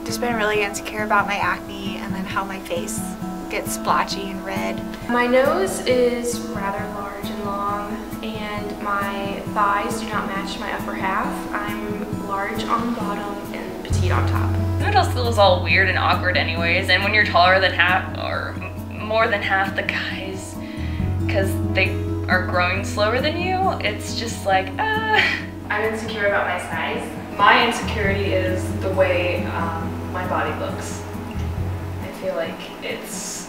Just been really insecure about my acne and then how my face gets splotchy and red. My nose is rather large and long, and my thighs do not match my upper half. I'm large on the bottom and petite on top. Middle school is all weird and awkward anyways, and when you're taller than half or more than half the guys, because they are growing slower than you, it's just like, I'm insecure about my size. My insecurity is the way my body looks. I feel like it's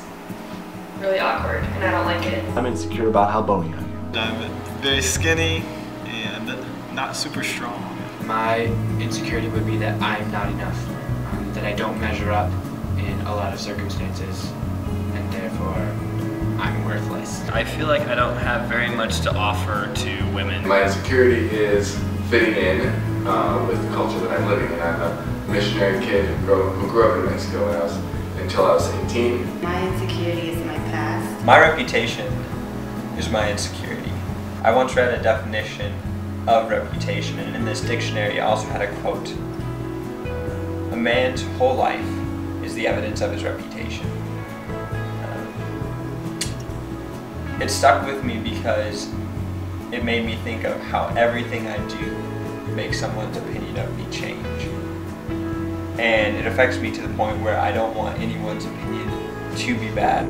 really awkward and I don't like it. I'm insecure about how bony I am. I'm very skinny and not super strong. My insecurity would be that I'm not enough, that I don't measure up in a lot of circumstances, and therefore I'm worthless. I feel like I don't have very much to offer to women. My insecurity is fitting in with the culture that I'm living in. I'm a missionary kid who grew up in Mexico until I was 18. My insecurity is my past. My reputation is my insecurity. I once read a definition of reputation, and in this dictionary I also had a quote. A man's whole life is the evidence of his reputation. It stuck with me because it made me think of how everything I do makes someone's opinion of me change. And it affects me to the point where I don't want anyone's opinion to be bad.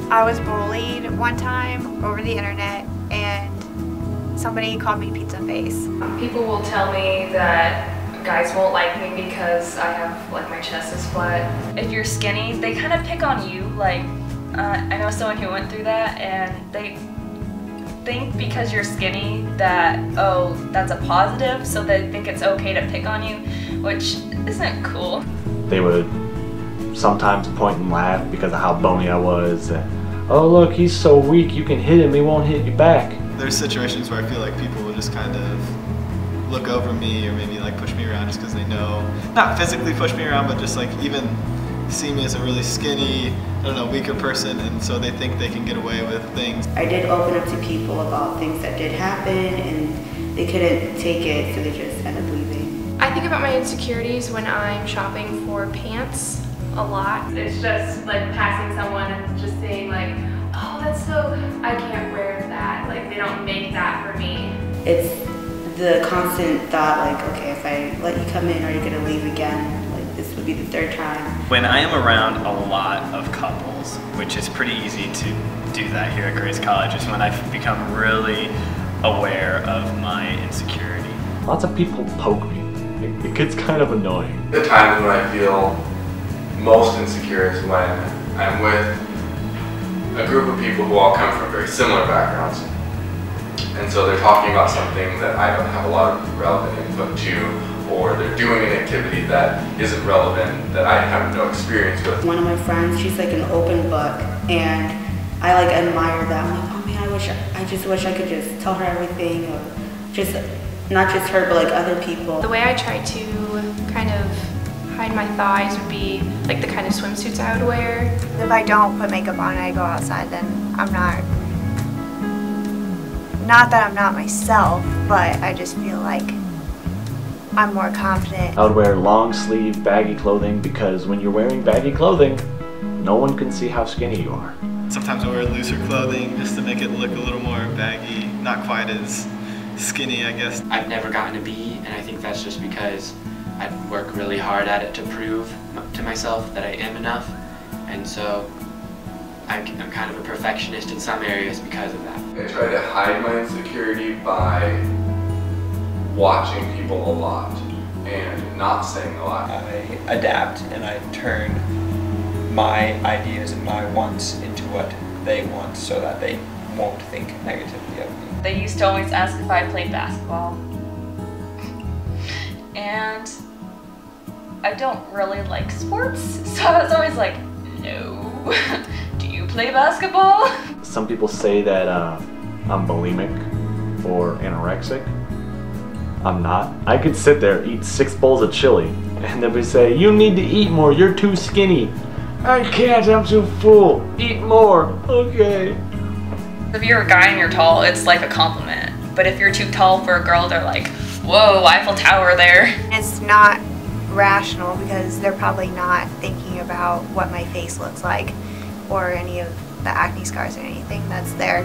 I was bullied one time over the internet and somebody called me pizza face. People will tell me that guys won't like me because I have, like, my chest is flat. if you're skinny, they kind of pick on you. Like, I know someone who went through that, and they think because you're skinny that, oh, that's a positive, so they think it's okay to pick on you, which isn't cool. They would sometimes point and laugh because of how bony I was. Oh look, he's so weak, you can hit him, he won't hit you back. There's situations where I feel like people will just kind of look over me or maybe like push me around just because they know, not physically push me around, but just like even see me as a really skinny, I don't know, weaker person, and so they think they can get away with things. I did open up to people about things that did happen and they couldn't take it, so they just ended up leaving. I think about my insecurities when I'm shopping for pants a lot. It's just like passing someone and just saying like, oh, that's so, I can't wear that. Like, they don't make that for me. It's the constant thought like, okay, if I let you come in, are you gonna leave again? Like, this would be the third time. When I am around a lot of couples, which is pretty easy to do that here at Grace College, is when I've become really aware of my insecurity. Lots of people poke me. It gets kind of annoying. The times when I feel most insecure is when I'm with a group of people who all come from very similar backgrounds. And so they're talking about something that I don't have a lot of relevant input to, or they're doing an activity that isn't relevant, that I have no experience with. One of my friends, she's like an open book, and I like admire that. I'm like, oh man, I just wish I could just tell her everything, or just, not just her, but like other people. The way I try to kind of hide my thighs would be like the kind of swimsuits I would wear. If I don't put makeup on and I go outside, then I'm not that I'm not myself, but I just feel like I'm more confident. I would wear long sleeve baggy clothing because when you're wearing baggy clothing, no one can see how skinny you are. Sometimes I wear looser clothing just to make it look a little more baggy, not quite as skinny, I guess. I've never gotten a B, and I think that's just because I work really hard at it to prove to myself that I am enough, and so I'm kind of a perfectionist in some areas because of that. I try to hide my insecurity by watching people a lot and not saying a lot. I adapt and I turn my ideas and my wants into what they want so that they won't think negatively of me. They used to always ask if I played basketball. And I don't really like sports, so I was always like, no. Do you play basketball? Some people say that I'm bulimic or anorexic. I'm not. I could sit there, eat 6 bowls of chili, and then we say, you need to eat more, you're too skinny. I can't, I'm too full. Eat more. Okay. If you're a guy and you're tall, it's like a compliment. But if you're too tall for a girl, they're like, whoa, Eiffel Tower there. It's not rational because they're probably not thinking about what my face looks like or any of the acne scars or anything that's there.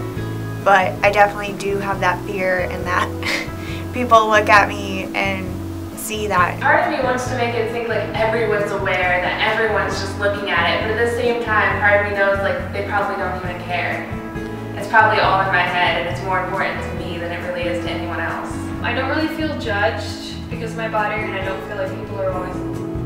But I definitely do have that fear and that people look at me and see that. Part of me wants to make it think like everyone's aware, that everyone's just looking at it, but at the same time, part of me knows like they probably don't even care. It's probably all in my head and it's more important to me than it really is to anyone else. I don't really feel judged because of my body, and I don't feel like people are always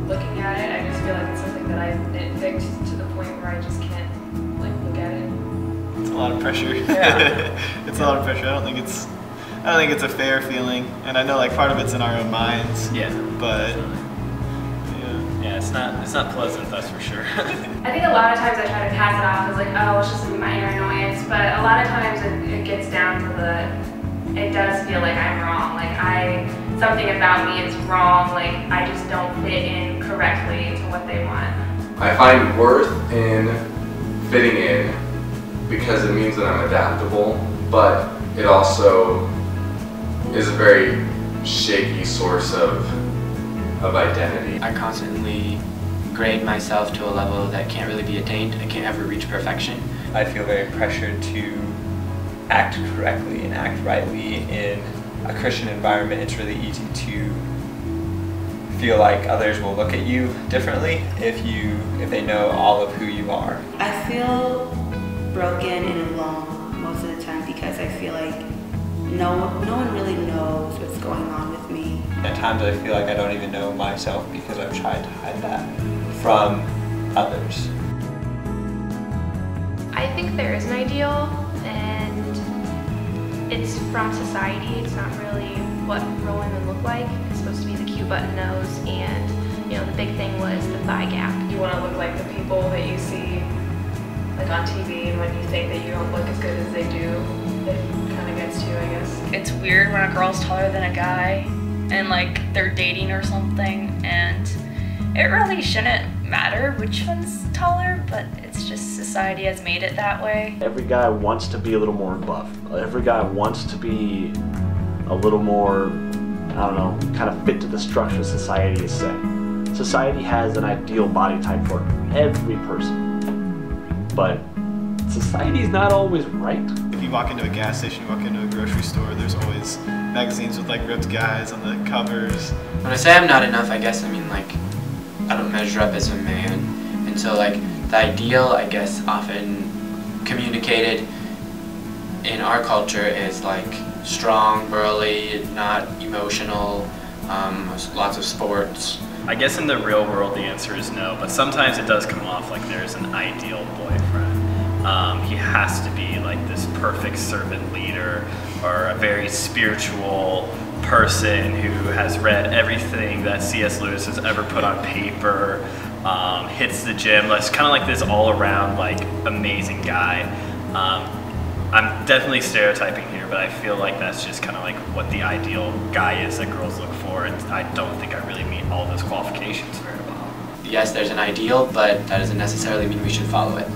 looking at it. I just feel like it's something that I've nitpicked to the point where I just can't like look at it. It's a lot of pressure. Yeah. It's a lot of pressure. I don't think it's a fair feeling, and I know like part of it's in our own minds. Yeah. But yeah, it's not pleasant, that's for sure. I think a lot of times I try to pass it off as like, oh, it's just a minor annoyance, but a lot of times it gets down to it does feel like I'm wrong. Like something about me is wrong, like I just don't fit in correctly to what they want. I find worth in fitting in because it means that I'm adaptable, but it also is a very shaky source of identity. I constantly grade myself to a level that can't really be attained. I can't ever reach perfection. I feel very pressured to act correctly and act rightly in a Christian environment. It's really easy to feel like others will look at you differently if they know all of who you are. I feel broken and alone most of the time because I feel like no one really knows what's going on with me. At times I feel like I don't even know myself because I've tried to hide that from others. I think there is an ideal, and it's from society. It's not really what real women look like. It's supposed to be the cute button nose, and the big thing was the thigh gap. You want to look like the people that you see like on TV, and when you think that you don't look as good as they do, it kind of gets to you, I guess. It's weird when a girl's taller than a guy and like they're dating or something, and it really shouldn't matter which one's taller, but it's just society has made it that way. Every guy wants to be a little more buff. Every guy wants to be a little more, I don't know, kind of fit to the structure society is set. Society has an ideal body type for every person, but society is not always right. if you walk into a gas station, you walk into a grocery store, there's always magazines with like ripped guys on the covers. When I say I'm not enough, I guess I mean like I don't measure up as a man. And so like the ideal, I guess, often communicated in our culture is like strong, burly, not emotional, lots of sports. I guess in the real world the answer is no, but sometimes it does come off like there's an ideal boyfriend. He has to be like this perfect servant leader or a very spiritual person who has read everything that C.S. Lewis has ever put on paper, hits the gym. It's kind of like this all-around like amazing guy. I'm definitely stereotyping here, but I feel like that's just kind of like what the ideal guy is that girls look for, and I don't think I really meet all those qualifications very well. Yes, there's an ideal, but that doesn't necessarily mean we should follow it.